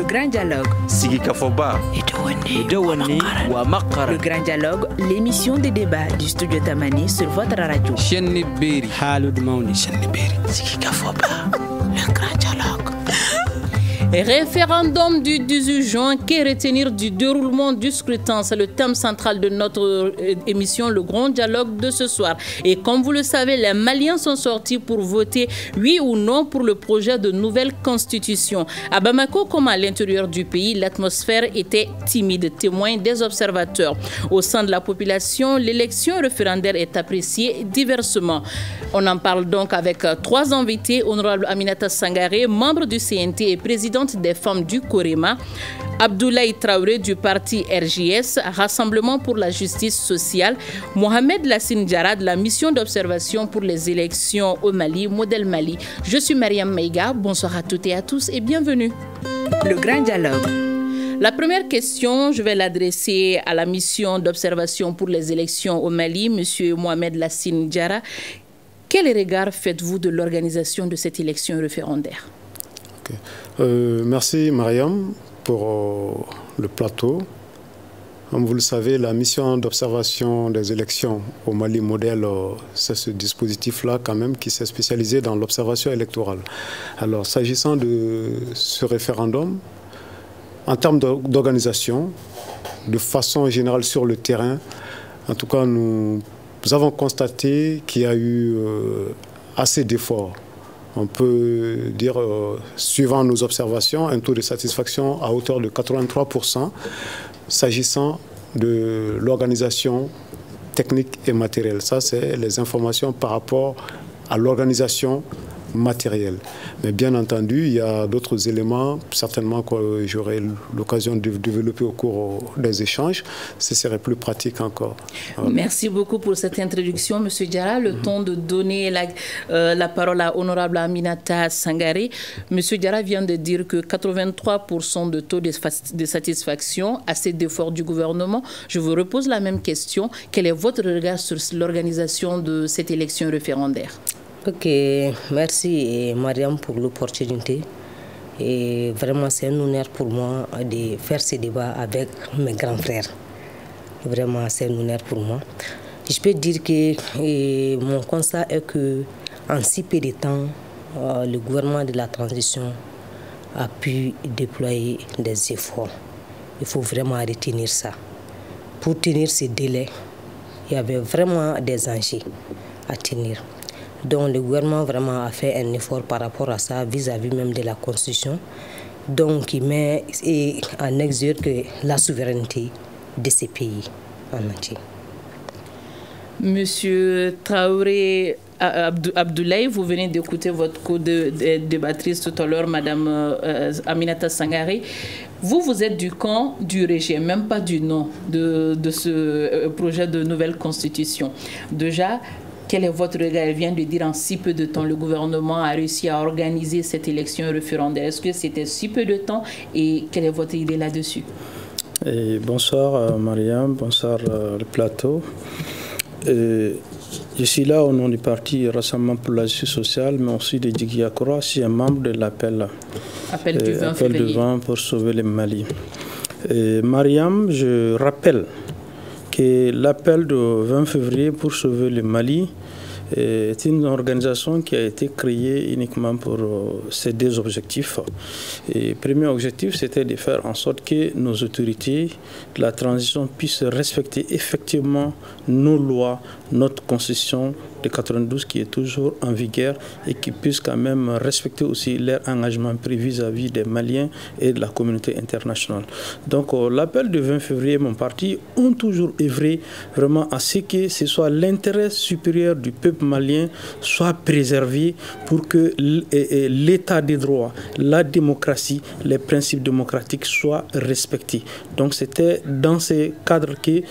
grand dialogue. Sigi Kafoba. Le grand dialogue, l'émission des débats du studio Tamani sur votre radio. Sigi Kafoba, le grand dialogue. Référendum du 18 juin, que retenir du déroulement du scrutin? C'est le thème central de notre émission, le grand dialogue de ce soir. Et comme vous le savez, les Maliens sont sortis pour voter oui ou non pour le projet de nouvelle constitution. À Bamako, comme à l'intérieur du pays, l'atmosphère était timide, témoin des observateurs. Au sein de la population, l'élection référendaire est appréciée diversement. On en parle donc avec trois invités, honorable Aminata Sangaré, membre du CNT et présidente des femmes du Korema, Abdoulaye Traoré du parti RJS, Rassemblement pour la justice sociale, Mohamed Lassine Diarra de la mission d'observation pour les élections au Mali, Modèle Mali. Je suis Mariam Maïga, bonsoir à toutes et à tous et bienvenue. Le grand dialogue. La première question, je vais l'adresser à la mission d'observation pour les élections au Mali, Monsieur Mohamed Lassine Diarra. Quel regard faites-vous de l'organisation de cette élection référendaire? Merci Mariam pour le plateau. Comme vous le savez, la mission d'observation des élections au Mali Modèle, c'est ce dispositif-là quand même qui s'est spécialisé dans l'observation électorale. Alors s'agissant de ce référendum, en termes d'organisation, de façon générale sur le terrain, en tout cas nous avons constaté qu'il y a eu assez d'efforts. On peut dire, suivant nos observations, un taux de satisfaction à hauteur de 83% s'agissant de l'organisation technique et matérielle. Ça, c'est les informations par rapport à l'organisation matérielle. Mais bien entendu, il y a d'autres éléments, certainement que j'aurai l'occasion de développer au cours des échanges. Ce serait plus pratique encore. Merci beaucoup pour cette introduction, M. Diarra. Le temps de donner la parole à Honorable Aminata Sangaré. M. Diarra vient de dire que 83% de taux de satisfaction, assez d'efforts du gouvernement. Je vous repose la même question. Quel est votre regard sur l'organisation de cette élection référendaire? Ok, merci Mariam pour l'opportunité. Et vraiment, c'est un honneur pour moi de faire ce débat avec mes grands frères. Vraiment, c'est un honneur pour moi. Je peux dire que mon constat est que en si peu de temps, le gouvernement de la transition a pu déployer des efforts. Il faut vraiment retenir ça. Pour tenir ces délais, il y avait vraiment des enjeux à tenir. Donc le gouvernement vraiment a fait un effort par rapport à ça, vis-à-vis même de la Constitution. Donc il met en exergue la souveraineté de ces pays en entier. Monsieur Traoré Abdoulaye, vous venez d'écouter votre co-débattrice tout à l'heure, Madame Aminata Sangaré. Vous êtes du camp du rejet, même pas du non de ce projet de nouvelle constitution. Déjà, quel est votre regard? Elle vient de dire en si peu de temps, le gouvernement a réussi à organiser cette élection référendaire. Est-ce que c'était si peu de temps et quelle est votre idée là-dessus? Bonsoir Mariam, bonsoir le plateau. Je suis là au nom du parti Rassemblement pour la justice sociale, mais aussi de Djigiakora, je suis un membre de l'appel du 20 février pour sauver le Mali. Mariam, je rappelle que l'appel du 20 février pour sauver le Mali est une organisation qui a été créée uniquement pour ces deux objectifs. Le premier objectif, c'était de faire en sorte que nos autorités de la transition puissent respecter effectivement nos lois, notre constitution de 92 qui est toujours en vigueur et qui puissent quand même respecter aussi leur engagement pris vis-à-vis des Maliens et de la communauté internationale. Donc l'appel du 20 février, mon parti, ont toujours œuvré vraiment à ce que ce soit l'intérêt supérieur du peuple malien soit préservé pour que l'état des droits, la démocratie, les principes démocratiques soient respectés. Donc c'était dans ce cadre que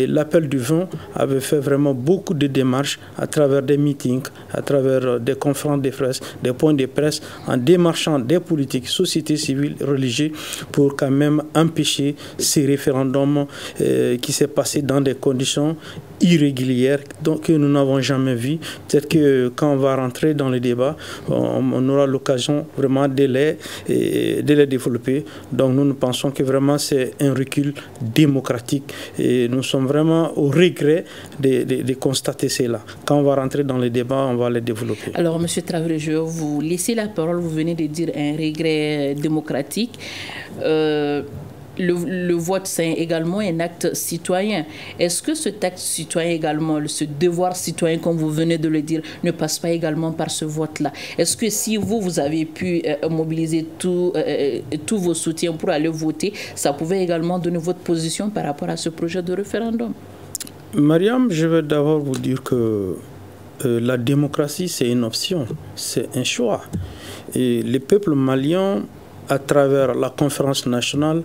l'appel du 20 avait fait vraiment beaucoup de démarches à travers des meetings, à travers des conférences de presse, des points de presse, en démarchant des politiques, sociétés civiles, religieuses, pour quand même empêcher ces référendums qui s'est passé dans des conditions irrégulière que nous n'avons jamais vue. Peut-être que quand on va rentrer dans le débat, on aura l'occasion vraiment de les développer. Donc nous pensons que vraiment c'est un recul démocratique et nous sommes vraiment au regret de constater cela. Quand on va rentrer dans les débats, on va les développer. Alors, M. Traoré, je vais vous laisser la parole. Vous venez de dire un regret démocratique. Le vote, c'est également un acte citoyen. Est-ce que cet acte citoyen également, ce devoir citoyen, comme vous venez de le dire, ne passe pas également par ce vote-là? Est-ce que si vous avez pu mobiliser tous vos soutiens pour aller voter, ça pouvait également donner votre position par rapport à ce projet de référendum? Mariam, je vais d'abord vous dire que la démocratie, c'est une option, c'est un choix. Et le peuple malien, à travers la conférence nationale,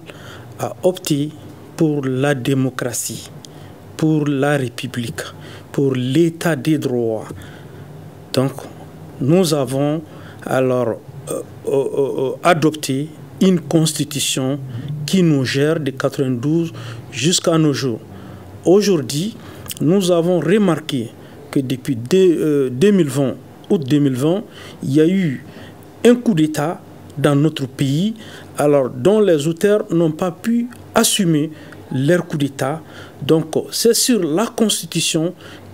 a opté pour la démocratie, pour la République, pour l'état des droits. Donc, nous avons alors adopté une constitution qui nous gère de 92 jusqu'à nos jours. Aujourd'hui, nous avons remarqué que depuis 2020, août 2020, il y a eu un coup d'État dans notre pays, alors dont les auteurs n'ont pas pu assumer leur coup d'État. Donc c'est sur la Constitution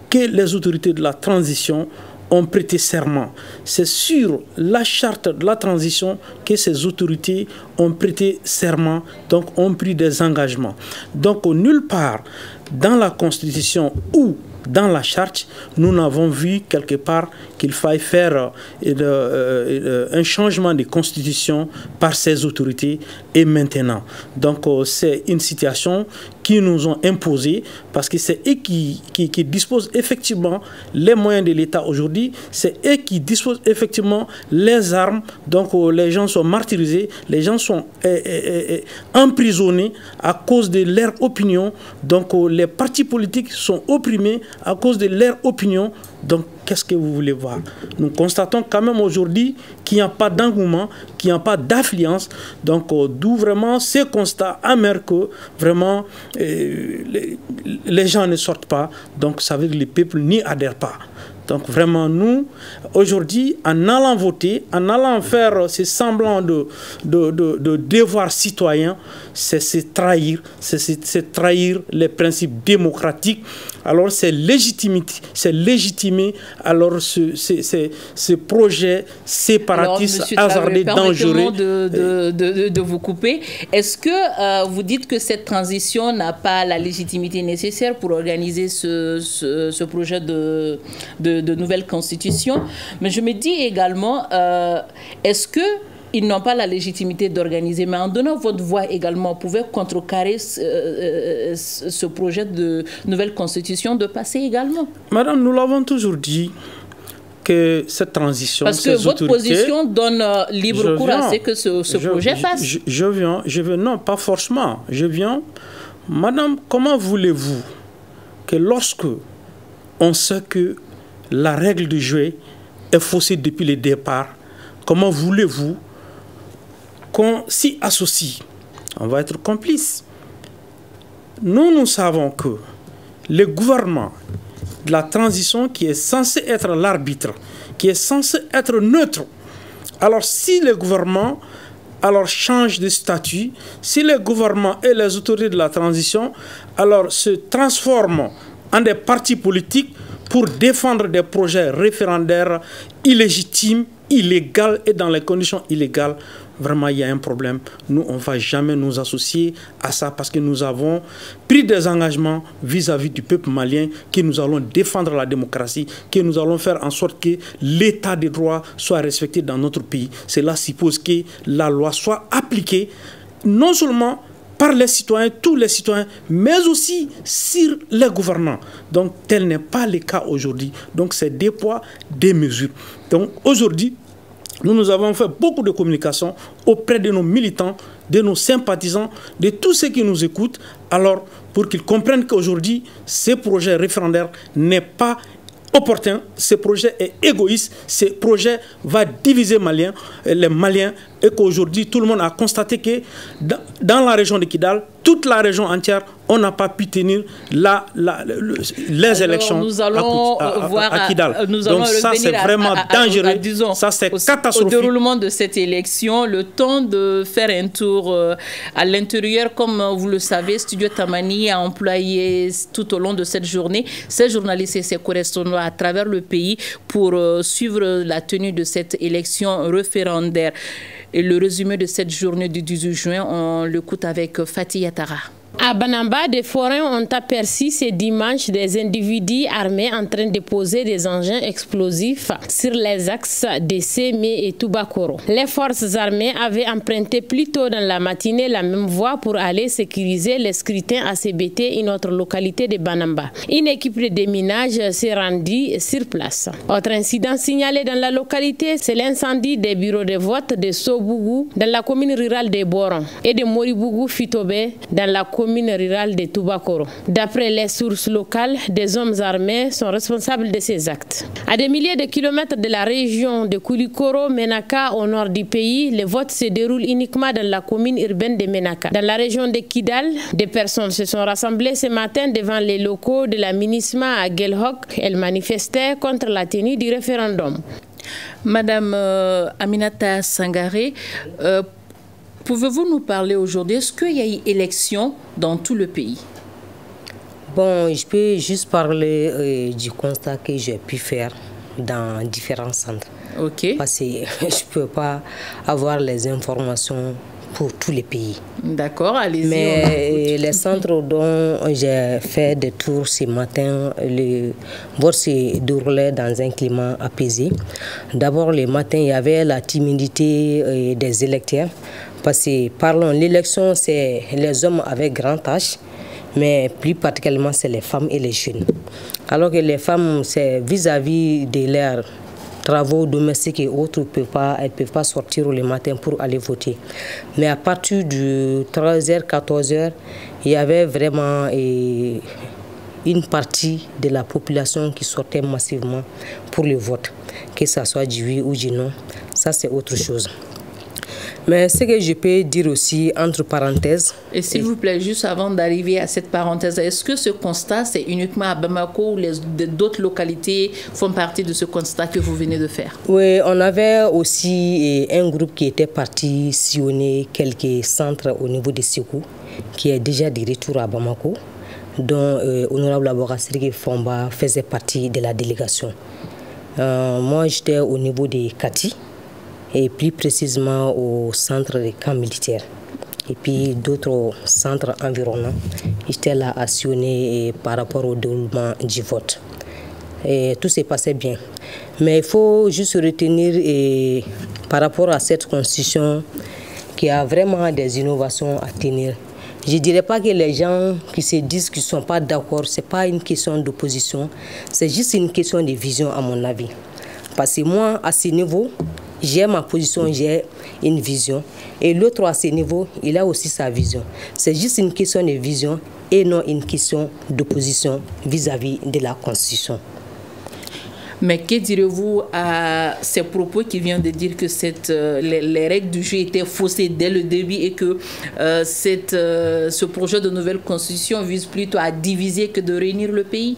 que les autorités de la transition ont prêté serment. C'est sur la charte de la transition que ces autorités ont prêté serment, donc ont pris des engagements. Donc nulle part dans la Constitution ou dans la charte, nous n'avons vu quelque part qu'il faille faire un changement de constitution par ces autorités et maintenant. Donc c'est une situation qui nous ont imposé parce que c'est eux qui disposent effectivement les moyens de l'État aujourd'hui, c'est eux qui disposent effectivement les armes. Donc les gens sont martyrisés, les gens sont emprisonnés à cause de leur opinion. Donc les partis politiques sont opprimés à cause de leur opinion. Donc, qu'est-ce que vous voulez voir? Nous constatons quand même aujourd'hui qu'il n'y a pas d'engouement, qu'il n'y a pas d'affluence. Donc, d'où vraiment ce constat amer que vraiment les gens ne sortent pas. Donc, ça veut dire que les peuples n'y adhèrent pas. Donc vraiment, nous, aujourd'hui, en allant voter, en allant faire ces semblants de devoir citoyen, c'est trahir les principes démocratiques. Alors c'est légitimer alors ce projet séparatiste, hasardé, dangereux. De vous couper. Est-ce que vous dites que cette transition n'a pas la légitimité nécessaire pour organiser ce projet de nouvelle constitution? Mais je me dis également, est-ce qu'ils n'ont pas la légitimité d'organiser, mais en donnant votre voix également, vous pouvez contrecarrer ce projet de nouvelle constitution de passer également? Madame, nous l'avons toujours dit que cette transition... Parce que votre position donne libre cours à ce que ce projet passe. Je viens, non, pas forcément. Je viens. Madame, comment voulez-vous que lorsque on sait que la règle du jeu est faussée depuis le départ, comment voulez-vous qu'on s'y associe? On va être complice. Nous savons que le gouvernement de la transition qui est censé être l'arbitre, qui est censé être neutre, alors si le gouvernement change de statut, si le gouvernement et les autorités de la transition alors se transforment en des partis politiques pour défendre des projets référendaires illégitimes, illégaux et dans les conditions illégales, vraiment il y a un problème. Nous, on ne va jamais nous associer à ça parce que nous avons pris des engagements vis-à-vis du peuple malien, que nous allons défendre la démocratie, que nous allons faire en sorte que l'état de droit soit respecté dans notre pays. Cela suppose que la loi soit appliquée non seulement par les citoyens, tous les citoyens, mais aussi sur les gouvernants. Donc, tel n'est pas le cas aujourd'hui. Donc, c'est des poids, des mesures. Donc, aujourd'hui, nous avons fait beaucoup de communication auprès de nos militants, de nos sympathisants, de tous ceux qui nous écoutent, alors pour qu'ils comprennent qu'aujourd'hui, ce projet référendaire n'est pas opportun, ce projet est égoïste, ce projet va diviser les Maliens et qu'aujourd'hui tout le monde a constaté que dans la région de Kidal, toute la région entière, on n'a pas pu tenir les élections à Kidal. Donc ça, c'est vraiment dangereux. Ça, c'est catastrophique. Au déroulement de cette élection, le temps de faire un tour à l'intérieur, comme vous le savez, Studio Tamani a employé tout au long de cette journée ses journalistes et ses correspondants à travers le pays pour suivre la tenue de cette élection référendaire. Et le résumé de cette journée du 18 juin, on l'écoute avec Fatih Yatara. À Banamba, des forains ont aperçu ce dimanche des individus armés en train de poser des engins explosifs sur les axes de Sémé et Toubakoro. Les forces armées avaient emprunté plus tôt dans la matinée la même voie pour aller sécuriser les scrutins à CBT, une autre localité de Banamba. Une équipe de déminage s'est rendue sur place. Autre incident signalé dans la localité, c'est l'incendie des bureaux de vote de Sobougou dans la commune rurale de Boron et de Moribougou Fitobé dans la commune rurale de Toubakoro. D'après les sources locales, des hommes armés sont responsables de ces actes. À des milliers de kilomètres de la région de Koulikoro, Menaka, au nord du pays, les votes se déroulent uniquement dans la commune urbaine de Menaka. Dans la région de Kidal, des personnes se sont rassemblées ce matin devant les locaux de la MINISMA à Gelhok. Elles manifestaient contre la tenue du référendum. Madame Aminata Sangaré, pouvez-vous nous parler aujourd'hui, est-ce qu'il y a eu élection dans tout le pays? Bon, je peux juste parler du constat que j'ai pu faire dans différents centres. Ok. Parce que je ne peux pas avoir les informations pour tous les pays. D'accord, allez-y. Mais les centres dont j'ai fait des tours ce matin, le vote se déroulait dans un climat apaisé. D'abord, le matin, il y avait la timidité des électeurs. Parce que, parlons, l'élection, c'est les hommes avec grand âge, mais plus particulièrement, c'est les femmes et les jeunes. Alors que les femmes, c'est vis-à-vis de leurs travaux domestiques et autres, elles ne peuvent pas sortir le matin pour aller voter. Mais à partir de 13h, 14h, il y avait vraiment une partie de la population qui sortait massivement pour le vote. Que ce soit du oui ou du non, ça c'est autre chose. Mais ce que je peux dire aussi, entre parenthèses... Et s'il vous plaît, juste avant d'arriver à cette parenthèse, est-ce que ce constat, c'est uniquement à Bamako ou d'autres localités font partie de ce constat que vous venez de faire? Oui, on avait aussi un groupe qui était parti sillonner quelques centres au niveau de Sékou, qui est déjà de retour à Bamako, dont Honorable Aborassiri Fomba faisait partie de la délégation. Moi, j'étais au niveau de Kati, et plus précisément au centre des camps militaires. Et puis d'autres centres environnants. J'étais là à sillonner par rapport au déroulement du vote. Et tout s'est passé bien. Mais il faut juste retenir par rapport à cette constitution qu'il y a vraiment des innovations à tenir. Je ne dirais pas que les gens qui se disent qu'ils ne sont pas d'accord, ce n'est pas une question d'opposition, c'est juste une question de vision à mon avis. Parce que moi, à ce niveau, j'ai ma position, j'ai une vision. Et l'autre, à ce niveau, il a aussi sa vision. C'est juste une question de vision et non une question d'opposition vis-à-vis de la Constitution. Mais que direz-vous à ces propos qui viennent de dire que les règles du jeu étaient faussées dès le début et que ce projet de nouvelle constitution vise plutôt à diviser que de réunir le pays?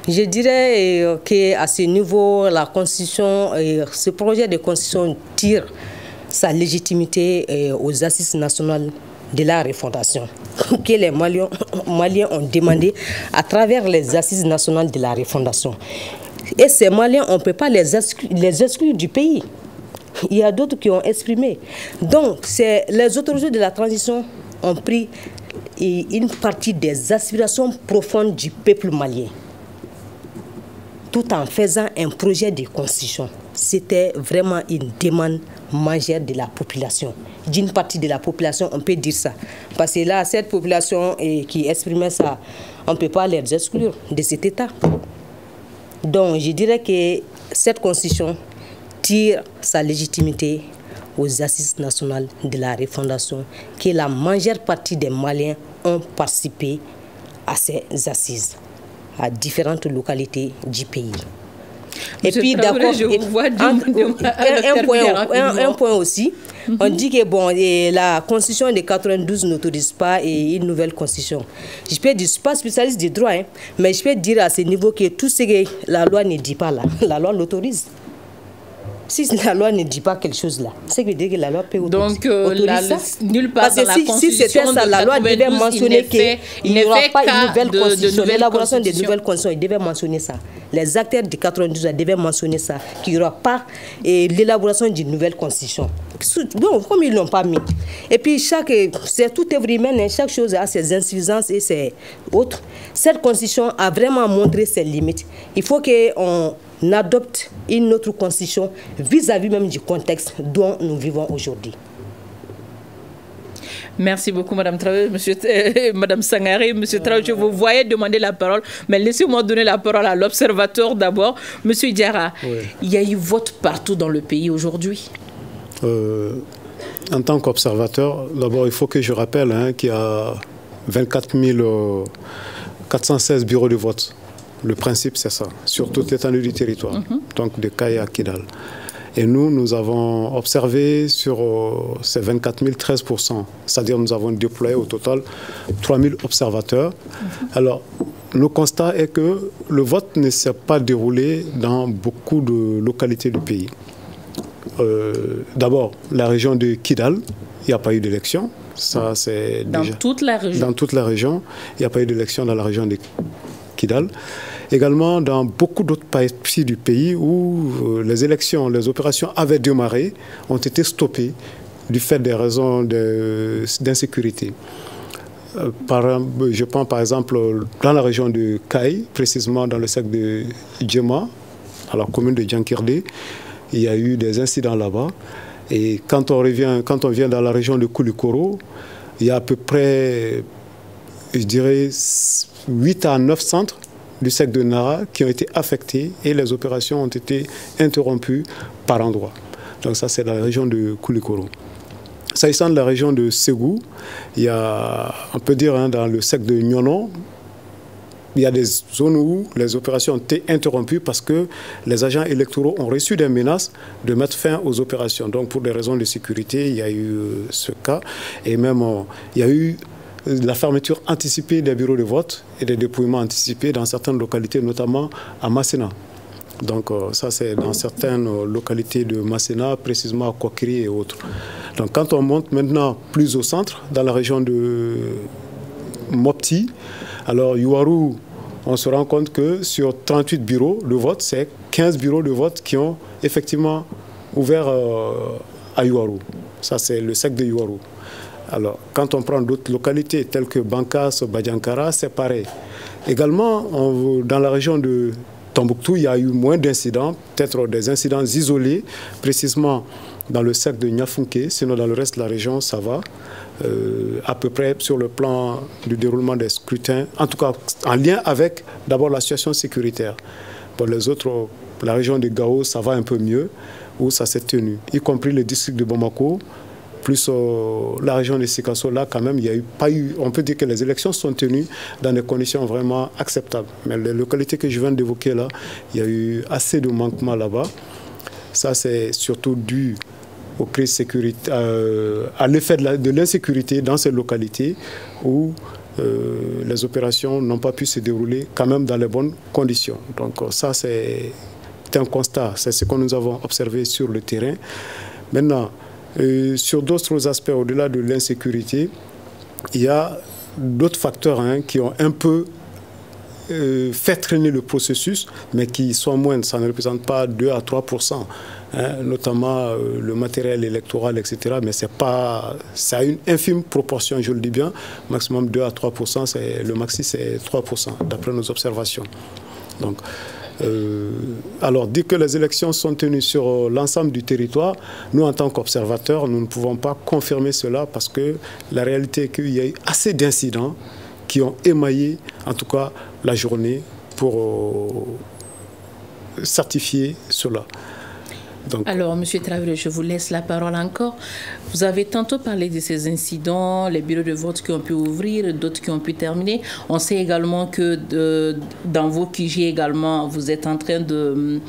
Je dirais qu'à ce niveau, la constitution, ce projet de constitution tire sa légitimité aux assises nationales de la refondation que les Maliens ont demandé à travers les assises nationales de la refondation. Et ces Maliens, on ne peut pas les exclure du pays. Il y a d'autres qui ont exprimé. Donc, les autorités de la transition ont pris une partie des aspirations profondes du peuple malien, tout en faisant un projet de constitution. C'était vraiment une demande majeure de la population. D'une partie de la population, on peut dire ça. Parce que là, cette population qui exprimait ça, on ne peut pas les exclure de cet état. Donc, je dirais que cette constitution tire sa légitimité aux assises nationales de la refondation, que la majeure partie des Maliens ont participé à ces assises, à différentes localités du pays. Et puis d'accord, un point aussi, on dit que bon, la constitution de 92 n'autorise pas une nouvelle constitution. Je peux dire, je ne suis pas spécialiste du droit, mais je peux dire à ce niveau que tout ce que la loi ne dit pas là, la loi l'autorise. Si la loi ne dit pas quelque chose là, c'est que dire que la loi peut autoriser. Donc, nulle part dans la Constitution si c'était ça, la loi devait mentionner qu'il n'y aura pas une nouvelle constitution. L'élaboration des nouvelles constitutions, il devait mentionner ça. Les acteurs de 92 devaient mentionner ça, qu'il n'y aura pas l'élaboration d'une nouvelle constitution. Bon, comme ils ne l'ont pas mis. Et puis, c'est toute œuvre humaine, chaque chose a ses insuffisances et ses autres. Cette constitution a vraiment montré ses limites. Il faut qu'on adopte une autre constitution vis-à-vis même du contexte dont nous vivons aujourd'hui. Merci beaucoup, Madame Traoré, Madame Sangaré, Monsieur Traoré. Je vous voyais demander la parole, mais laissez-moi donner la parole à l'observateur d'abord. Monsieur Diarra, il y a eu vote partout dans le pays aujourd'hui. En tant qu'observateur, d'abord, il faut que je rappelle qu'il y a 24 416 bureaux de vote. Le principe, c'est ça, sur toute l'étendue du territoire, donc de Kaya à Kidal. Et nous avons observé sur ces 24 000, 13%. C'est-à-dire nous avons déployé au total 3 000 observateurs. Alors, le constat est que le vote ne s'est pas déroulé dans beaucoup de localités du pays. D'abord, la région de Kidal, il n'y a pas eu d'élection. Ça, c'est dans toute la région. Dans toute la région, il n'y a pas eu d'élection dans la région de Kidal. Également dans beaucoup d'autres parties du pays où les élections, les opérations avaient démarré, ont été stoppées du fait des raisons d'insécurité. Je pense par exemple dans la région de Kaï, précisément dans le secteur de Djema, à la commune de Djankirde, il y a eu des incidents là-bas. Et quand on vient dans la région de Koulikoro, il y a à peu près, je dirais, 8 à 9 centres du secteur de Nara qui ont été affectés et les opérations ont été interrompues par endroits. Donc ça, c'est la région de Koulikoro. S'agissant de la région de Ségou, il y a, on peut dire, dans le secteur de Nyono, il y a des zones où les opérations ont été interrompues parce que les agents électoraux ont reçu des menaces de mettre fin aux opérations. Donc pour des raisons de sécurité, il y a eu ce cas. Et même, il y a eu la fermeture anticipée des bureaux de vote et des dépouillements anticipés dans certaines localités, notamment à Masséna. Donc ça, c'est dans certaines localités de Masséna, précisément à Kokiri et autres. Donc quand on monte maintenant plus au centre, dans la région de Mopti, alors Yuaru, on se rend compte que sur 38 bureaux de vote, c'est 15 bureaux de vote qui ont effectivement ouvert à Yuaru. Ça, c'est le secteur de Yuaru. Alors, quand on prend d'autres localités telles que Bankas, Badiankara, c'est pareil. Également, dans la région de Tombouctou, il y a eu moins d'incidents, peut-être des incidents isolés, précisément dans le secteur de Niafunke, sinon dans le reste de la région, ça va. À peu près sur le plan du déroulement des scrutins, en tout cas en lien avec d'abord la situation sécuritaire. Pour les autres, la région de Gao, ça va un peu mieux, où ça s'est tenu, y compris le district de Bamako, plus la région de Sikasso, là quand même, il n'y a pas eu, on peut dire que les élections sont tenues dans des conditions vraiment acceptables. Mais les localités que je viens d'évoquer là, il y a eu assez de manquements là-bas. Ça, c'est surtout dû aux crises sécurité, à l'effet de l'insécurité dans ces localités où les opérations n'ont pas pu se dérouler quand même dans les bonnes conditions. Donc ça, c'est un constat, c'est ce que nous avons observé sur le terrain. Maintenant, sur d'autres aspects, au-delà de l'insécurité, il y a d'autres facteurs qui ont un peu fait traîner le processus, mais qui sont moindres. Ça ne représente pas 2 à 3%, notamment le matériel électoral, etc. Mais ça a une infime proportion, je le dis bien, maximum 2 à 3%, le maxi c'est 3%, d'après nos observations. Donc, alors, dès que les élections sont tenues sur l'ensemble du territoire, nous, en tant qu'observateurs, nous ne pouvons pas confirmer cela parce que la réalité est qu'il y a eu assez d'incidents qui ont émaillé, en tout cas, la journée pour certifier cela. Donc, alors, M. Traoré, je vous laisse la parole encore. Vous avez tantôt parlé de ces incidents, les bureaux de vote qui ont pu ouvrir, d'autres qui ont pu terminer. On sait également que dans vos QG également, vous êtes en train de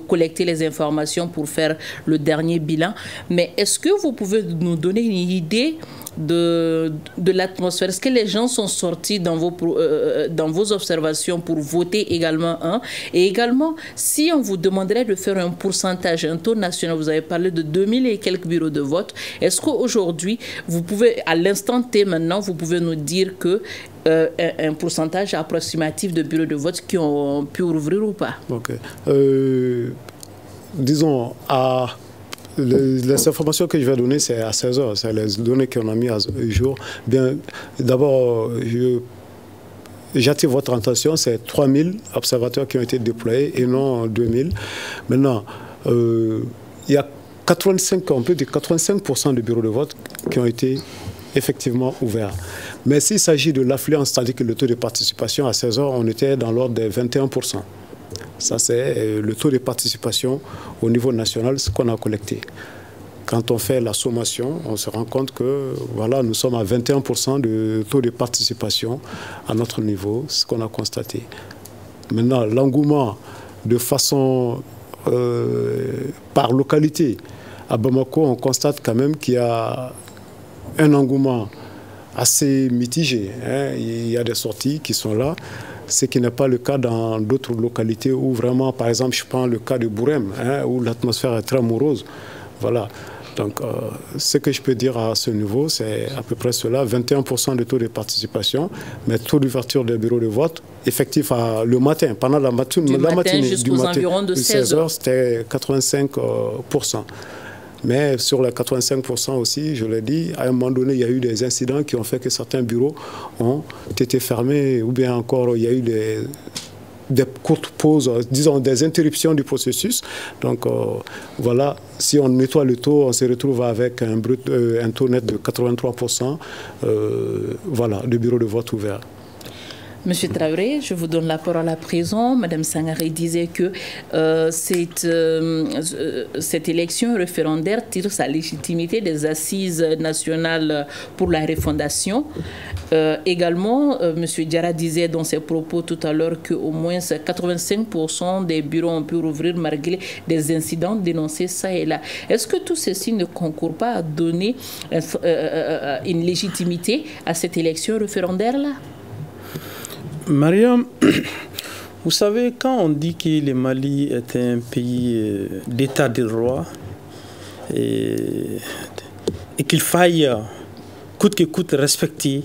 collecter les informations pour faire le dernier bilan. Mais est-ce que vous pouvez nous donner une idée de l'atmosphère? Est-ce que les gens sont sortis dans vos observations pour voter également et également, si on vous demanderait de faire un pourcentage, un taux national, vous avez parlé de 2000 et quelques bureaux de vote, est-ce qu'aujourd'hui, vous pouvez, à l'instant T maintenant, vous pouvez nous dire que un pourcentage approximatif de bureaux de vote qui ont pu ouvrir ou pas? Ok. Disons, les informations que je vais donner, c'est à 16 heures. C'est les données qu'on a mis à jour. Bien, d'abord, j'attire votre attention, c'est 3000 observateurs qui ont été déployés et non 2000. Maintenant, il y a 85% des bureaux de vote qui ont été effectivement ouverts. Mais s'il s'agit de l'affluence, c'est-à-dire que le taux de participation à 16 heures, on était dans l'ordre des 21%. Ça, c'est le taux de participation au niveau national, ce qu'on a collecté. Quand on fait la sommation, on se rend compte que voilà, nous sommes à 21% de taux de participation à notre niveau, ce qu'on a constaté. Maintenant, l'engouement de façon par localité, à Bamako, on constate quand même qu'il y a un engouement assez mitigé. Il y a des sorties qui sont là. Ce qui n'est pas le cas dans d'autres localités où vraiment, par exemple, je prends le cas de Bourem, où l'atmosphère est très morose. Voilà. Donc, ce que je peux dire à ce niveau, c'est à peu près cela, 21% de taux de participation, mais taux d'ouverture des bureaux de vote, effectif le matin, pendant la matinée jusqu'aux environs de 16 heures, c'était 85%. Mais sur les 85% aussi, je l'ai dit, à un moment donné, il y a eu des incidents qui ont fait que certains bureaux ont été fermés, ou bien encore, il y a eu des courtes pauses, disons des interruptions du processus. Donc voilà, si on nettoie le taux, on se retrouve avec un taux net de 83%, voilà, de bureaux de vote ouverts. Monsieur Traoré, je vous donne la parole à présent. Madame Sangaré disait que cette élection référendaire tire sa légitimité des assises nationales pour la refondation. Également, Monsieur Diarra disait dans ses propos tout à l'heure qu'au moins 85% des bureaux ont pu rouvrir malgré des incidents dénoncés ça et là. Est-ce que tout ceci ne concourt pas à donner une légitimité à cette élection référendaire-là? Mariam, vous savez, quand on dit que le Mali est un pays d'état de droit et qu'il faille, coûte que coûte, respecter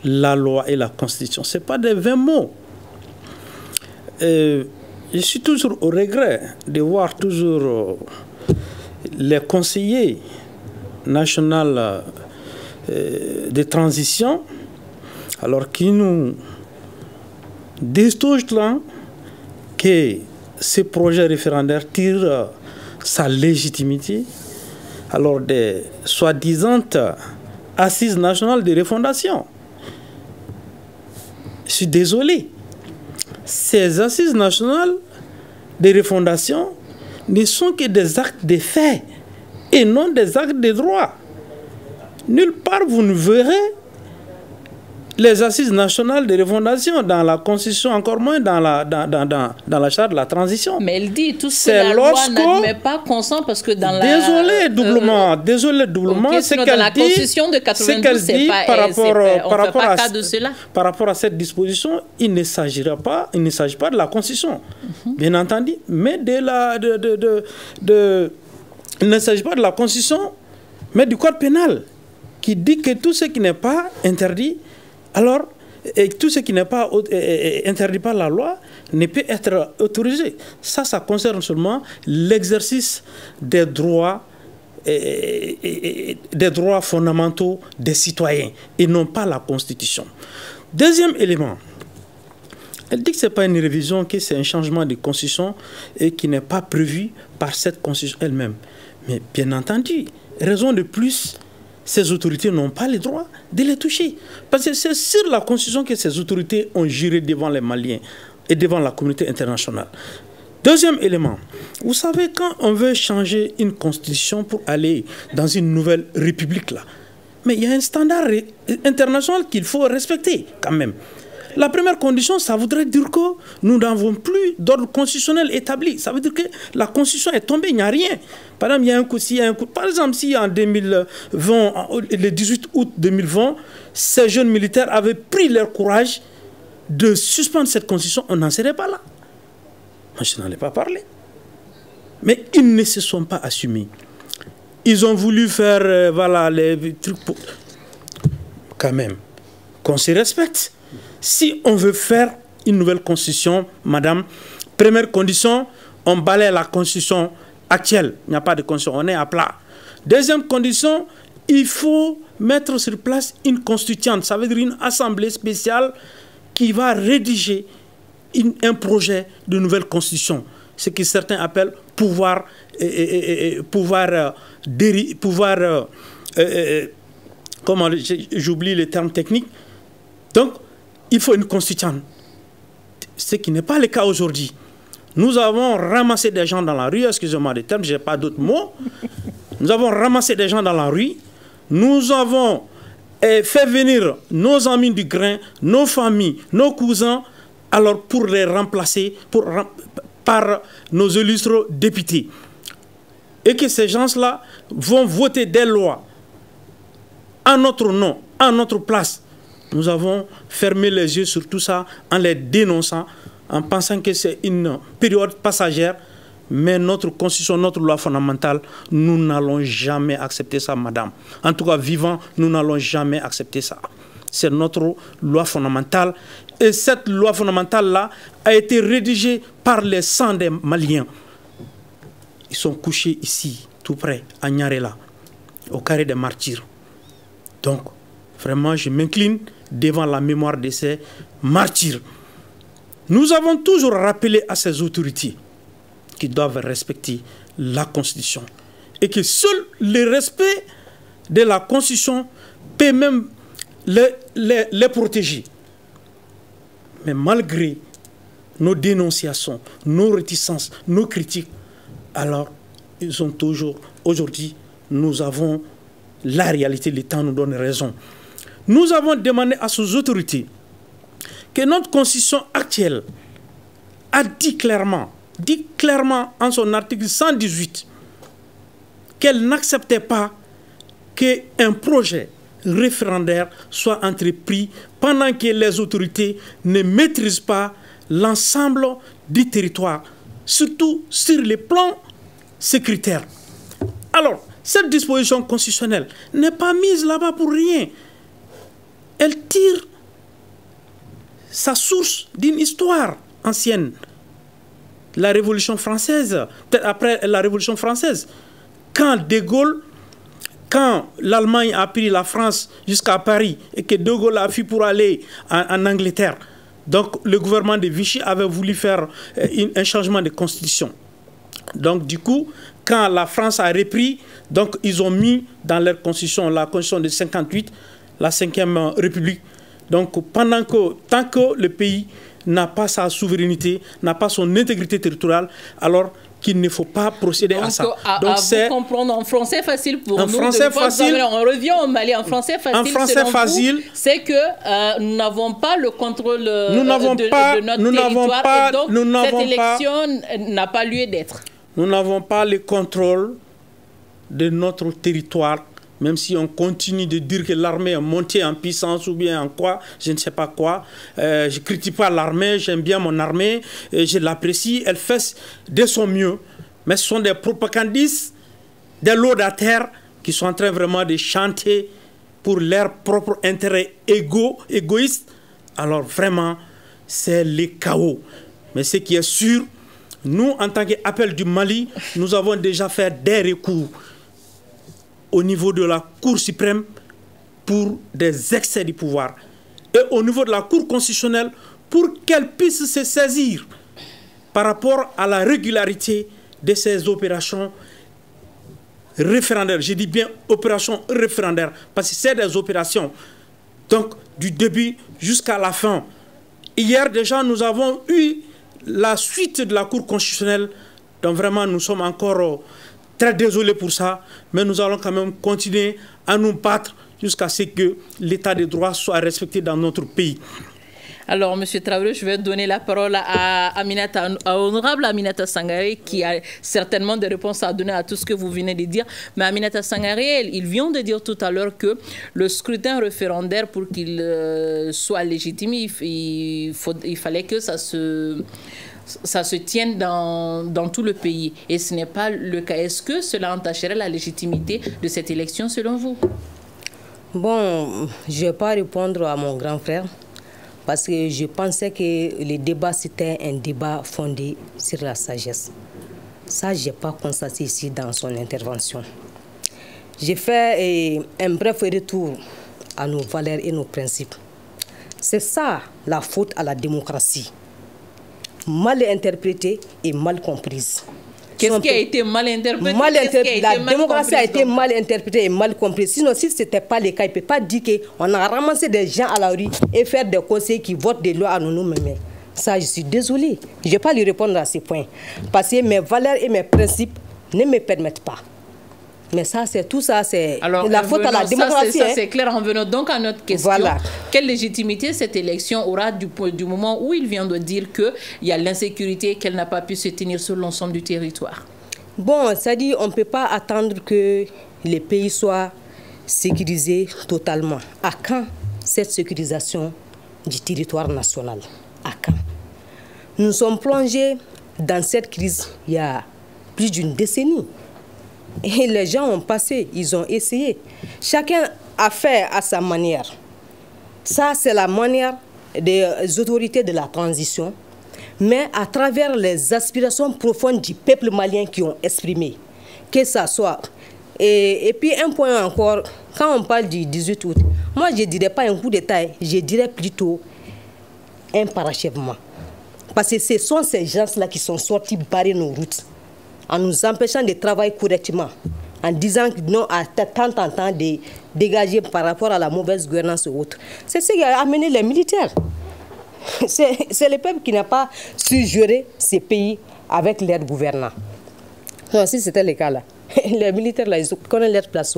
la loi et la Constitution, ce n'est pas des vains mots. Je suis toujours au regret de voir toujours les conseillers nationaux de transition, alors qu'ils nous disent toujours que ce projet référendaire tire sa légitimité, alors des soi-disant assises nationales de refondation. Je suis désolé. Ces assises nationales de refondation ne sont que des actes de fait et non des actes de droit. Nulle part vous ne verrez les assises nationales de refondation dans la Constitution, encore moins dans la charte de la transition. Mais elle dit tout ce que la loi n'admet pas consent parce que dans Désolé doublement, okay, c'est qu'elle dit. Dans la Constitution de 92, c'est pas par rapport à cette disposition, il ne s'agit pas de la Constitution, bien entendu, mais il ne s'agit pas de la Constitution, mais du Code pénal, qui dit que tout ce qui n'est pas interdit, alors, tout ce qui n'est pas interdit par la loi ne peut être autorisé. Ça concerne seulement l'exercice des droits fondamentaux des citoyens et non pas la Constitution. Deuxième élément, elle dit que ce n'est pas une révision, que c'est un changement de Constitution et qui n'est pas prévu par cette Constitution elle-même. Mais bien entendu, raison de plus, ces autorités n'ont pas le droit de les toucher. Parce que c'est sur la Constitution que ces autorités ont juré devant les Maliens et devant la communauté internationale. Deuxième élément, vous savez, quand on veut changer une constitution pour aller dans une nouvelle république, là, mais il y a un standard international qu'il faut respecter quand même. La première condition, ça voudrait dire que nous n'avons plus d'ordre constitutionnel établi. Ça veut dire que la constitution est tombée, il n'y a rien. Par exemple, il y a un coup, par exemple, si en 2020, le 18 août 2020, ces jeunes militaires avaient pris leur courage de suspendre cette constitution, on n'en serait pas là. Moi, je n'en ai pas parlé. Mais ils ne se sont pas assumés. Ils ont voulu faire voilà, les trucs pour... Quand même, qu'on se respecte. Si on veut faire une nouvelle constitution, madame, première condition, on balaie la constitution actuelle. Il n'y a pas de constitution, on est à plat. Deuxième condition, il faut mettre sur place une constituante. Ça veut dire une assemblée spéciale qui va rédiger un projet de nouvelle constitution. Ce que certains appellent pouvoir comment, j'oublie les termes techniques. Donc, il faut une constituante. Ce qui n'est pas le cas aujourd'hui. Nous avons ramassé des gens dans la rue, excusez-moi des termes, je n'ai pas d'autres mots. Nous avons ramassé des gens dans la rue. Nous avons fait venir nos amis du grain, nos familles, nos cousins, alors pour les remplacer par nos illustres députés. Et que ces gens-là vont voter des lois en notre nom, en notre place. Nous avons fermé les yeux sur tout ça en les dénonçant, en pensant que c'est une période passagère. Mais notre constitution, notre loi fondamentale, nous n'allons jamais accepter ça, madame. En tout cas, vivant, nous n'allons jamais accepter ça. C'est notre loi fondamentale. Et cette loi fondamentale-là a été rédigée par les sangs des Maliens. Ils sont couchés ici, tout près, à Nyarela, au carré des martyrs. Donc, vraiment, je m'incline devant la mémoire de ces martyrs. Nous avons toujours rappelé à ces autorités qui doivent respecter la Constitution. Et que seul le respect de la Constitution peut même les protéger. Mais malgré nos dénonciations, nos réticences, nos critiques, alors ils ont toujours, aujourd'hui, nous avons la réalité, le temps nous donne raison. Nous avons demandé à ces autorités que notre Constitution actuelle a dit clairement en son article 118 qu'elle n'acceptait pas qu'un projet référendaire soit entrepris pendant que les autorités ne maîtrisent pas l'ensemble du territoire, surtout sur les plans sécuritaires. Alors, cette disposition constitutionnelle n'est pas mise là-bas pour rien. Elle tire sa source d'une histoire ancienne. La Révolution française, peut-être après la Révolution française, quand De Gaulle, quand l'Allemagne a pris la France jusqu'à Paris et que De Gaulle a fui pour aller en Angleterre, donc le gouvernement de Vichy avait voulu faire un changement de constitution. Donc du coup, quand la France a repris, donc ils ont mis dans leur constitution, la constitution de 58, la 5e République. Donc tant que le pays n'a pas sa souveraineté, n'a pas son intégrité territoriale, alors qu'il ne faut pas procéder à ça. Donc c'est comprendre en français facile pour nous. Français facile. On revient au Mali en français facile. En français facile, c'est que nous n'avons pas le contrôle de notre territoire. Donc cette élection n'a pas lieu d'être. Nous n'avons pas le contrôle de notre territoire, même si on continue de dire que l'armée est montée en puissance ou bien en quoi, je ne sais pas quoi. Je ne critique pas l'armée, j'aime bien mon armée, je l'apprécie, elle fait de son mieux. Mais ce sont des propagandistes, des laudataires qui sont en train vraiment de chanter pour leur propre intérêt égoïste. Alors vraiment, c'est le chaos. Mais ce qui est sûr, nous, en tant qu'appel du Mali, nous avons déjà fait des recours au niveau de la Cour suprême pour des excès du pouvoir et au niveau de la Cour constitutionnelle pour qu'elle puisse se saisir par rapport à la régularité de ces opérations référendaires. Je dis bien opérations référendaires parce que c'est des opérations donc du début jusqu'à la fin. Hier déjà nous avons eu la suite de la Cour constitutionnelle. Donc vraiment, nous sommes encore très désolés pour ça, mais nous allons quand même continuer à nous battre jusqu'à ce que l'état de droit soit respecté dans notre pays. Alors, M. Traoré, je vais donner la parole à Honorable Aminata Sangaré, qui a certainement des réponses à donner à tout ce que vous venez de dire. Mais Aminata Sangaré, il vient de dire tout à l'heure que le scrutin référendaire, pour qu'il soit légitime, il fallait que ça se tienne dans tout le pays. Et ce n'est pas le cas. Est-ce que cela entacherait la légitimité de cette élection, selon vous? Bon, je ne vais pas répondre à mon grand frère, parce que je pensais que le débat, c'était un débat fondé sur la sagesse. Ça, je n'ai pas constaté ici dans son intervention. J'ai fait un bref retour à nos valeurs et nos principes. C'est ça la faute à la démocratie. Mal interprétée et mal comprise. Qu'est-ce qui a été mal interprété? La démocratie a été mal interprétée et mal comprise. Sinon, si ce n'était pas le cas, il ne peut pas dire qu'on a ramassé des gens à la rue et faire des conseils qui votent des lois à nous-mêmes. Ça, je suis désolée. Je ne vais pas lui répondre à ces points. Parce que mes valeurs et mes principes ne me permettent pas. Mais ça, c'est tout ça, c'est la faute à la démocratie. Ça, c'est clair. En venant donc à notre question, voilà. Quelle légitimité cette élection aura du moment où il vient de dire qu'il y a l'insécurité et qu'elle n'a pas pu se tenir sur l'ensemble du territoire? Bon, ça dit, on ne peut pas attendre que les pays soient sécurisés totalement. À quand cette sécurisation du territoire national? À quand? Nous sommes plongés dans cette crise il y a plus d'une décennie. Et les gens ont passé, ils ont essayé. Chacun a fait à sa manière. Ça, c'est la manière des autorités de la transition, mais à travers les aspirations profondes du peuple malien qui ont exprimé. Que ça soit. Et puis un point encore, quand on parle du 18 août, moi je ne dirais pas un coup d'État, je dirais plutôt un parachèvement. Parce que ce sont ces gens-là qui sont sortis barrer nos routes, en nous empêchant de travailler correctement, en disant non à tant de dégager par rapport à la mauvaise gouvernance ou autre. C'est ce qui a amené les militaires. C'est le peuple qui n'a pas su gérer ces pays avec leurs gouvernants. Non, si c'était le cas là, les militaires là, ils connaissent leur place.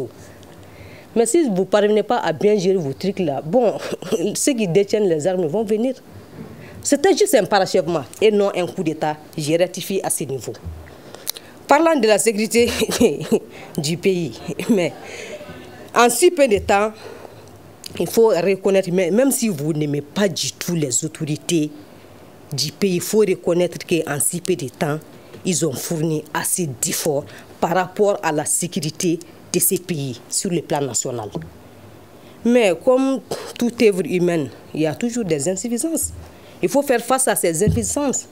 Mais si vous ne parvenez pas à bien gérer vos trucs là, bon, ceux qui détiennent les armes vont venir. C'était juste un parachèvement et non un coup d'État. J'ai rectifié à ce niveau. Parlant de la sécurité du pays, mais en si peu de temps, il faut reconnaître, même si vous n'aimez pas du tout les autorités du pays, il faut reconnaître qu'en si peu de temps, ils ont fourni assez d'efforts par rapport à la sécurité de ces pays sur le plan national. Mais comme toute œuvre humaine, il y a toujours des insuffisances. Il faut faire face à ces insuffisances.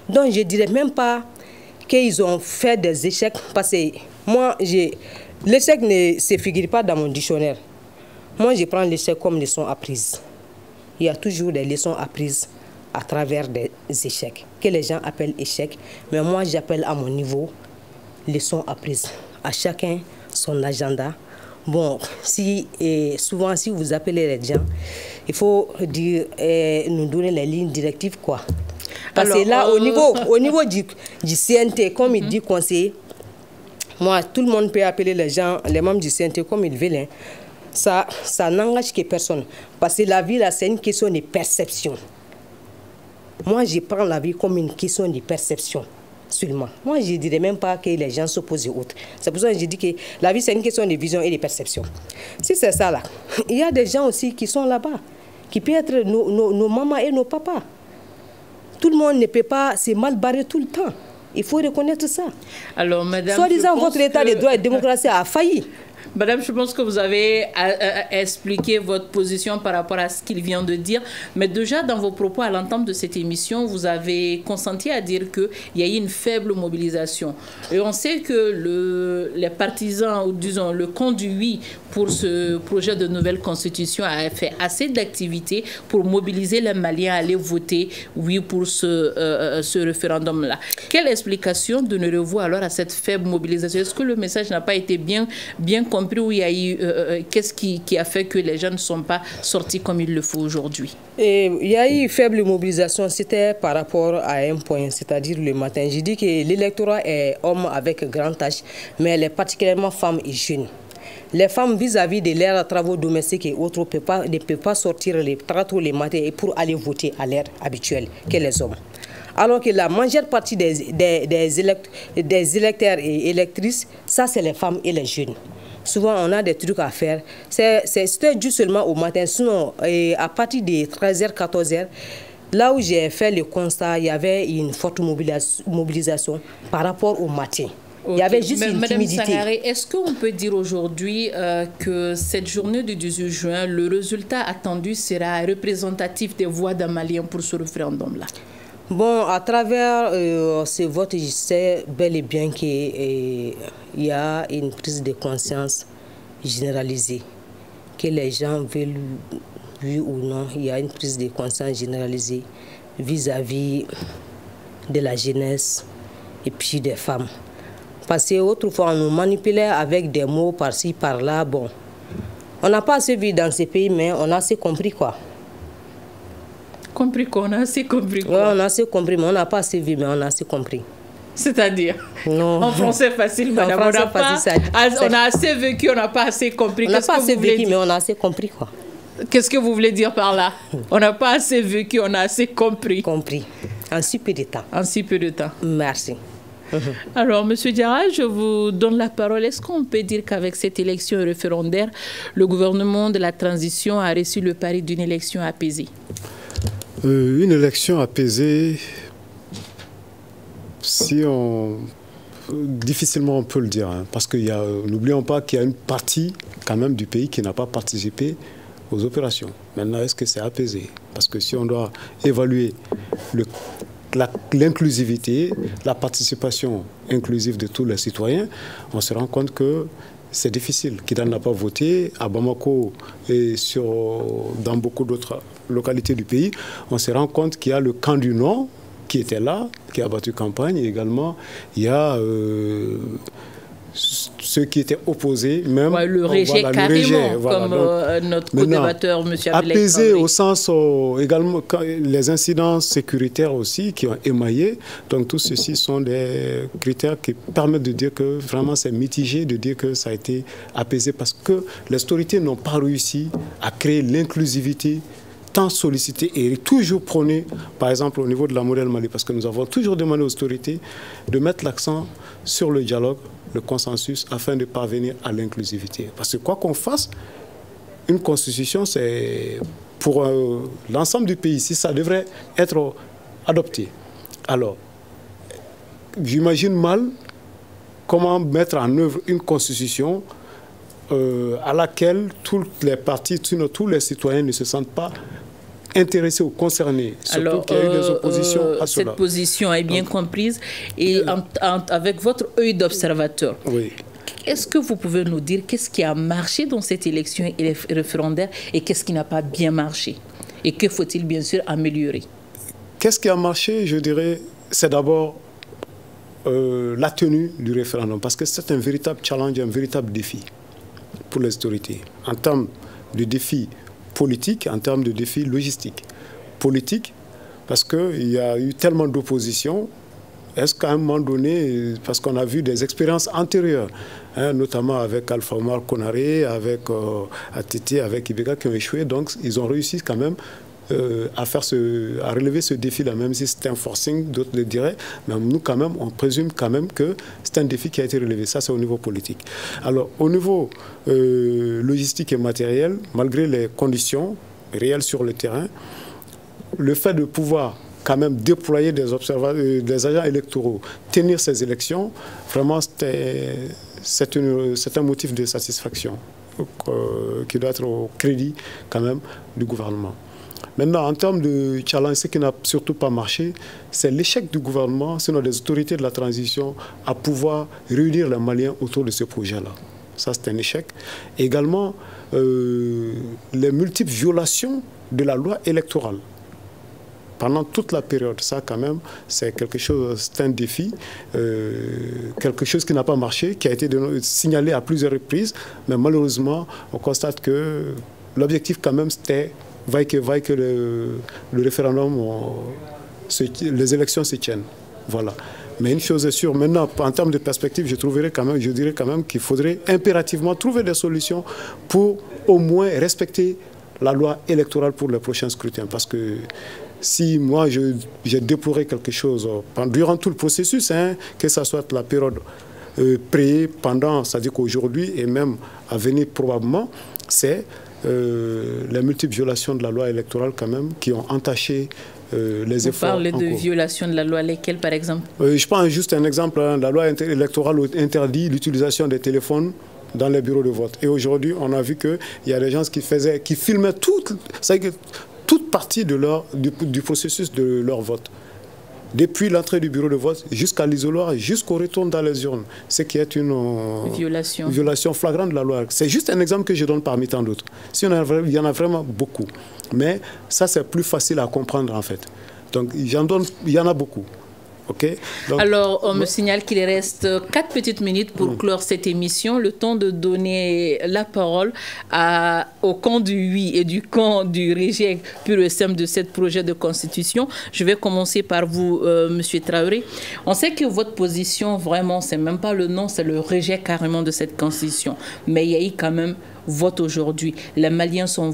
Donc je ne dirais même pas qu'ils ont fait des échecs, parce que moi, l'échec ne se figure pas dans mon dictionnaire. Moi, je prends l'échec comme leçon apprise. Il y a toujours des leçons apprises à travers des échecs, que les gens appellent échecs, mais moi, j'appelle à mon niveau leçons apprises. À chacun son agenda. Bon, souvent, si vous appelez les gens, il faut dire, nous donner les lignes directives, quoi. Parce que là, au niveau du CNT, comme il dit conseiller, moi, tout le monde peut appeler les gens, les membres du CNT comme ils veulent. Hein. Ça n'engage que personne. Parce que la vie, là, c'est une question de perception. Moi, je prends la vie comme une question de perception seulement. Moi, je ne dirais même pas que les gens s'opposent aux autres. C'est pour ça que je dis que la vie, c'est une question de vision et de perception. Si c'est ça, là, il y a des gens aussi qui sont là-bas, qui peuvent être nos mamans et nos papas. Tout le monde ne peut pas se mal barrer tout le temps. Il faut reconnaître ça. Alors, madame, soi-disant, votre état de droit et de démocratie a failli. Madame, je pense que vous avez expliqué votre position par rapport à ce qu'il vient de dire. Mais déjà, dans vos propos à l'entame de cette émission, vous avez consenti à dire qu'il y a eu une faible mobilisation. Et on sait que les partisans, ou disons le conduit pour ce projet de nouvelle constitution a fait assez d'activités pour mobiliser les Maliens à aller voter oui pour ce référendum-là. Quelle explication donnerez-vous alors à cette faible mobilisation? Est-ce que le message n'a pas été bien compris compris ou il y a eu qu'est-ce qui a fait que les gens ne sont pas sortis comme il le faut aujourd'hui? Il y a eu faible mobilisation, c'était par rapport à un point, c'est-à-dire le matin. J'ai dit que l'électorat est homme avec grande tâche, mais elle est particulièrement femme et jeune. Les femmes vis-à-vis de leurs travaux domestiques et autres ne peuvent pas sortir très tôt les matins pour aller voter à l'heure habituelle que les hommes. Alors que la majeure partie des électeurs et électrices, ça c'est les femmes et les jeunes. Souvent, on a des trucs à faire. C'était dû seulement au matin. Sinon, à partir de 13h, 14h, là où j'ai fait le constat, il y avait une forte mobilisation par rapport au matin. Okay. Il y avait juste une timidité. Madame Sangaré, est-ce qu'on peut dire aujourd'hui que cette journée du 18 juin, le résultat attendu sera représentatif des voix des Maliens pour ce référendum-là? Bon, à travers ce vote, je sais bel et bien qu'il y a une prise de conscience généralisée. Que les gens veulent, oui ou non, il y a une prise de conscience généralisée vis-à-vis de la jeunesse et puis des femmes. Parce qu'autrefois, on nous manipulait avec des mots par-ci, par-là. Bon, on n'a pas assez vu dans ces pays, mais on a assez compris quoi. Compris qu'on a assez compris quoi? Ouais, on a assez compris, mais on n'a pas assez vu, mais on a assez compris. C'est-à-dire? Non. En français facile, madame. On a assez vécu, on n'a pas assez compris. On n'a pas assez vécu, mais on a assez compris quoi. Qu'est-ce que vous voulez dire par là? On n'a pas assez vécu, on a assez compris. Compris. En si peu de temps. En si peu de temps. Merci. Alors, M. Diarra, je vous donne la parole. Est-ce qu'on peut dire qu'avec cette élection référendaire, le gouvernement de la transition a reçu le pari d'une élection apaisée? Une élection apaisée, difficilement on peut le dire, hein, parce que n'oublions pas qu'il y a une partie quand même du pays qui n'a pas participé aux opérations. Maintenant, est-ce que c'est apaisé? Parce que si on doit évaluer l'inclusivité, la participation inclusive de tous les citoyens, on se rend compte que c'est difficile. Kidal n'a pas voté. À Bamako et dans beaucoup d'autres localités du pays, on se rend compte qu'il y a le camp du non qui était là, qui a battu campagne. Et également, il y a ceux qui étaient opposés, même le rejet carrément, comme notre co-débatteur, M. Abdelek. Apaisé au sens également les incidents sécuritaires aussi qui ont émaillé. Donc tout ceci sont des critères qui permettent de dire que vraiment c'est mitigé, de dire que ça a été apaisé parce que les autorités n'ont pas réussi à créer l'inclusivité tant sollicitée et toujours prônée, par exemple au niveau de la modèle Mali, parce que nous avons toujours demandé aux autorités de mettre l'accent sur le dialogue, le consensus, afin de parvenir à l'inclusivité. Parce que quoi qu'on fasse, une constitution, c'est pour l'ensemble du pays, si ça devrait être adopté. Alors, j'imagine mal comment mettre en œuvre une constitution à laquelle toutes les parties, tous les citoyens ne se sentent pas intéressés ou concernés. Alors, qu'il y a eu des oppositions à cela. Cette position est bien comprise et avec votre œil d'observateur. Oui. Est-ce que vous pouvez nous dire qu'est-ce qui a marché dans cette élection référendaire et qu'est-ce qui n'a pas bien marché? Et que faut-il bien sûr améliorer? Qu'est-ce qui a marché? Je dirais, c'est d'abord la tenue du référendum, parce que c'est un véritable challenge, un véritable défi pour les autorités, en termes de défi politique, en termes de défi logistique. Politique, parce qu'il y a eu tellement d'opposition. Est-ce qu'à un moment donné, parce qu'on a vu des expériences antérieures, hein, notamment avec Alpha Omar Konaré, avec ATT, avec Ibeka qui ont échoué, donc ils ont réussi quand même à relever ce défi-là, même si c'est un forcing, d'autres le diraient, mais nous quand même, on présume quand même que c'est un défi qui a été relevé. Ça, c'est au niveau politique. Alors, au niveau logistique et matériel, malgré les conditions réelles sur le terrain, le fait de pouvoir quand même déployer des agents électoraux, tenir ces élections, vraiment, c'est un motif de satisfaction qui doit être au crédit quand même du gouvernement. Maintenant, en termes de challenge, ce qui n'a surtout pas marché, c'est l'échec du gouvernement, sinon des autorités de la transition, à pouvoir réunir les Maliens autour de ce projet-là. Ça, c'est un échec. Et également, les multiples violations de la loi électorale. pendant toute la période. Ça, quand même, c'est quelque chose, c'est un défi, quelque chose qui n'a pas marché, qui a été signalé à plusieurs reprises, mais malheureusement, on constate que l'objectif, quand même, c'était que le référendum, les élections se tiennent. Voilà. Mais une chose est sûre, maintenant, en termes de perspective, je dirais quand même qu'il faudrait impérativement trouver des solutions pour au moins respecter la loi électorale pour les prochains scrutins. Parce que si moi, j'ai déploré quelque chose durant tout le processus, que ce soit la période pendant, c'est-à-dire qu'aujourd'hui et même à venir probablement, c'est les multiples violations de la loi électorale quand même qui ont entaché les efforts. Vous parlez de violations de la loi, lesquelles par exemple? Je prends juste un exemple. La loi électorale interdit l'utilisation des téléphones dans les bureaux de vote. Et aujourd'hui, on a vu qu'il y a des gens qui filmaient toute partie du processus de leur vote. Depuis l'entrée du bureau de vote jusqu'à l'isoloir, jusqu'au retour dans les urnes. Ce qui est une violation flagrante de la loi. C'est juste un exemple que je donne parmi tant d'autres. Il y en a vraiment beaucoup. Mais ça, c'est plus facile à comprendre en fait. Donc, il y en a beaucoup. Okay. Donc, alors, on me signale qu'il reste 4 petites minutes pour clore cette émission. Le temps de donner la parole au camp du oui et du camp du rejet pur et simple de ce projet de constitution. Je vais commencer par vous, Monsieur Traoré. On sait que votre position, vraiment, c'est même pas le non, c'est le rejet carrément de cette constitution. Mais il y a eu quand même vote aujourd'hui. Les Maliens sont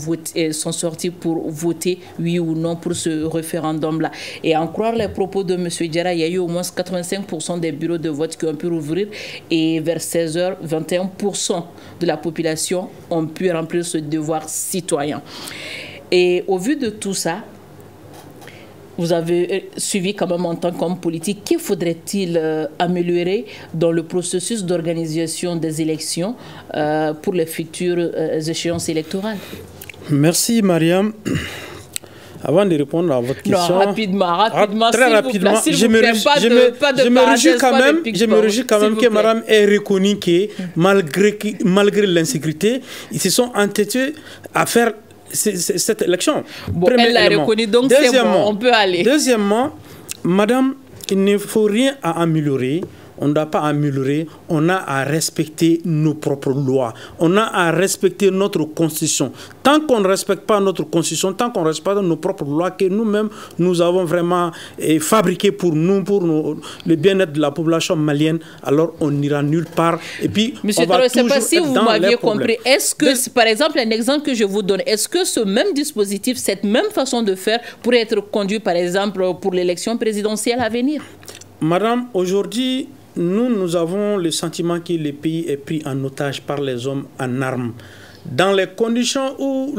sortis pour voter oui ou non pour ce référendum-là. Et en croire les propos de M. Diarra, il y a eu au moins 85% des bureaux de vote qui ont pu rouvrir et vers 16h, 21% de la population ont pu remplir ce devoir citoyen. Et au vu de tout ça, vous avez suivi quand même en tant qu'homme politique, qu'il faudrait-il améliorer dans le processus d'organisation des élections pour les futures échéances électorales? Merci Mariam. Avant de répondre à votre question... Non, rapidement, très rapidement, je me réjouis quand même que Mariam ait reconnu que malgré l'insécurité, ils se sont entêtés à faire cette élection. Bon, elle l'a reconnu, donc c'est bon, on peut aller. Deuxièmement, madame, il ne faut rien à améliorer. On ne doit pas améliorer, on a à respecter nos propres lois, on a à respecter notre constitution. Tant qu'on ne respecte pas notre constitution, tant qu'on ne respecte pas nos propres lois que nous-mêmes, nous avons vraiment fabriquées pour le bien-être de la population malienne, alors on n'ira nulle part. Et puis, Monsieur Traoré, je ne sais pas si vous m'aviez compris. Est-ce que, par exemple, un exemple que je vous donne, est-ce que ce même dispositif, cette même façon de faire pourrait être conduit, par exemple, pour l'élection présidentielle à venir? Madame, aujourd'hui, nous avons le sentiment que le pays est pris en otage par les hommes en armes. Dans les conditions où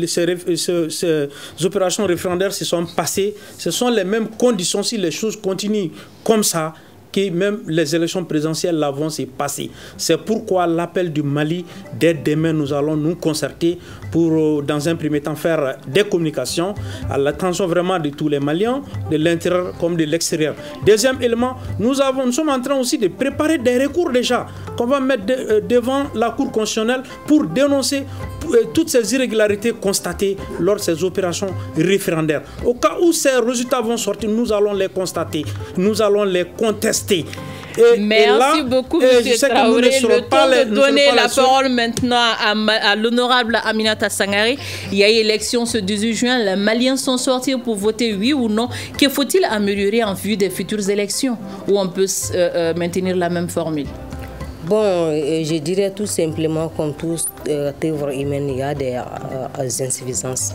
ces opérations référendaires se sont passées, ce sont les mêmes conditions, si les choses continuent comme ça, que même les élections présidentielles vont se passer. C'est pourquoi l'appel du Mali, dès demain, nous allons nous concerter pour, dans un premier temps, faire des communications à l'attention vraiment de tous les Maliens, de l'intérieur comme de l'extérieur. Deuxième élément, nous sommes en train aussi de préparer des recours déjà qu'on va mettre devant la Cour constitutionnelle pour dénoncer toutes ces irrégularités constatées lors de ces opérations référendaires. Au cas où ces résultats vont sortir, nous allons les constater, nous allons les contester. Merci beaucoup, M. Traoré. Le temps de donner la parole maintenant à l'honorable Aminata Sangaré. Il y a eu élection ce 18 juin. Les Maliens sont sortis pour voter oui ou non. Que faut-il améliorer en vue des futures élections où on peut maintenir la même formule? Bon, je dirais tout simplement, comme toute œuvre humaine, il y a des insuffisances.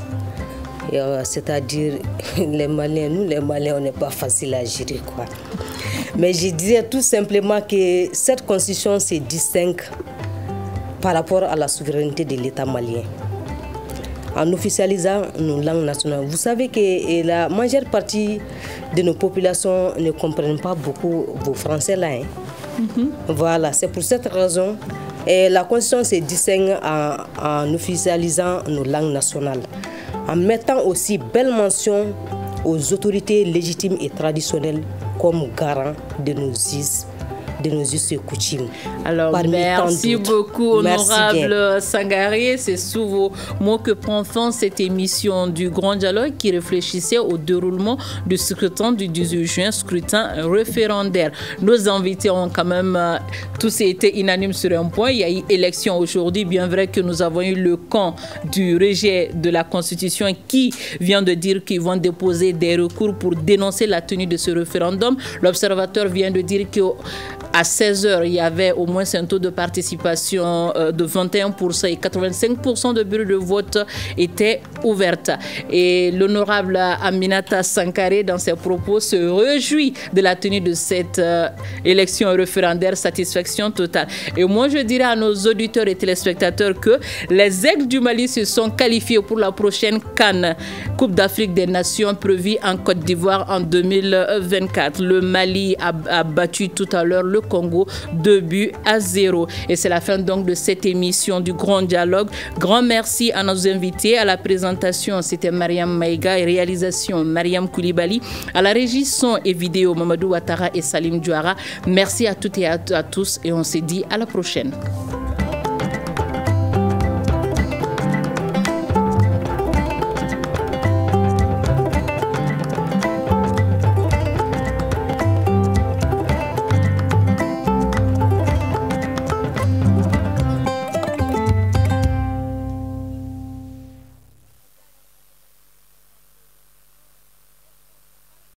C'est-à-dire, les Maliens, on n'est pas facile à gérer, quoi. Mais je dirais tout simplement que cette constitution se distingue par rapport à la souveraineté de l'État malien. En officialisant nos langues nationales, vous savez que la majeure partie de nos populations ne comprennent pas beaucoup vos français là. Voilà, c'est pour cette raison que la constitution se distingue en officialisant nos langues nationales, en mettant aussi belle mention aux autorités légitimes et traditionnelles comme garants de nos is, de nos us et coutumes. Alors, merci beaucoup, honorable Sangaré. C'est sous vos mots que prend fin cette émission du Grand Dialogue qui réfléchissait au déroulement du scrutin du 18 juin, scrutin référendaire. Nos invités ont quand même tous été unanimes sur un point. Il y a eu élection aujourd'hui, bien vrai que nous avons eu le camp du rejet de la Constitution qui vient de dire qu'ils vont déposer des recours pour dénoncer la tenue de ce référendum. L'observateur vient de dire qu'à 16h, il y avait au moins un taux de participation de 21% et 85% de bureaux de vote étaient ouvertes. Et l'honorable Aminata Sangaré, dans ses propos, se réjouit de la tenue de cette élection référendaire, satisfaction totale. Et moi, je dirais à nos auditeurs et téléspectateurs que les Aigles du Mali se sont qualifiés pour la prochaine CAN, Coupe d'Afrique des Nations, prévue en Côte d'Ivoire en 2024. Le Mali a battu tout à l'heure le Congo 2-0. Et c'est la fin donc de cette émission du Grand Dialogue. Grand merci à nos invités. À la présentation, c'était Mariam Maïga et réalisation Mariam Koulibaly. À la régie son et vidéo, Mamadou Ouattara et Salim Diouara. Merci à toutes et à tous et on se dit à la prochaine.